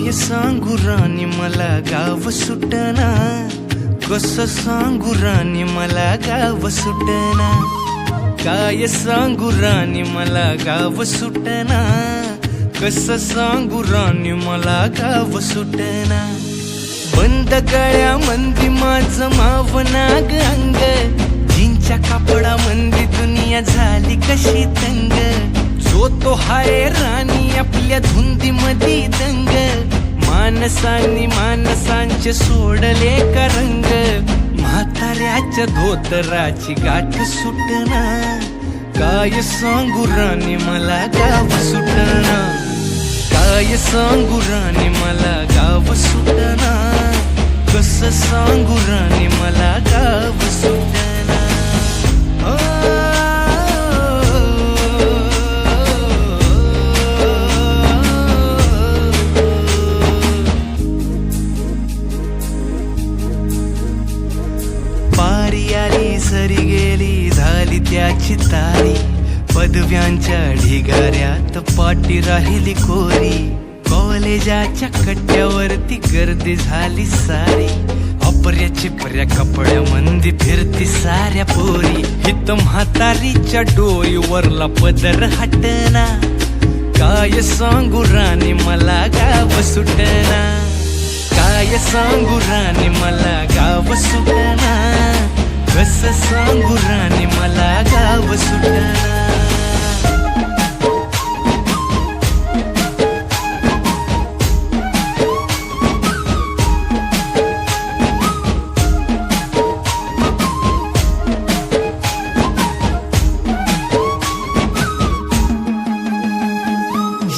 काय सांगू राणी मला गाव सुटना, कसं सांगू राणी मला गाव सुटना, काय सांगू राणी मला गाव सुटना, कसं सांगू राणी मला गाव सुटना। बंद गळ्या मंदी माझं मावनाग अंग, जीनच्या कापडा मंदी दुनिया झाली कशी तंग, जो तो हाय राणी आपल्या धुंदी मधी दंग, माणसांनी माणसांचे सोडले का रंग, म्हाताऱ्याच्या धोतराची गाठ सुटना, काय सांगू राणी मला गाव सुटना, काय सांगू राणी मला गाव सुटना, कसं सांगू राणी मला गाव सुटना। पारी आली सरी गेली झाली त्याची तारी, पदव्यांच्या ढिगाऱ्यात पाटी राहिली कोरी, कॉलेजाच्या कट्ट्यावरती गर्दी झाली सारी, अपर्या चिपर्या कपड्या मंदी फिरती साऱ्या पोरी, हित म्हातारीच्या डोईवरला पदर हटना, काय सांगू राणी मला गाव सुटना, काय सांगू राणी मला गाव सुटना, कसं सांगू राणी मला गाव सुटना।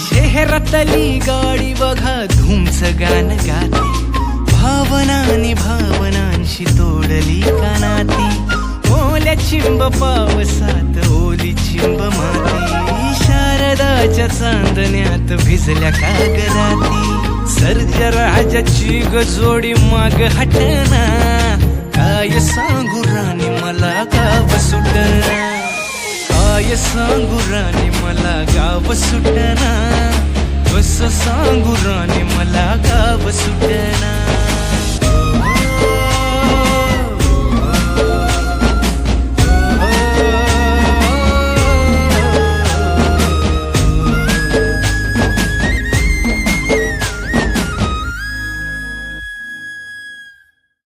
शहरातली गाडी बघा धूमचं गाणं गाते, भावनांनी भावनांशी तोडली कानाती, ओल्या चिंब पावसात ओली चिंब माती, शारदाच्या चांदण्यात भिजल्या कागदाती, सर्जराजाची गजोडी माग हटना, काय सांगू राणी मला गाव सुटना, काय सांगू राणी मला गाव सुटना, कसं सांगू राणी मला गाव सुटना।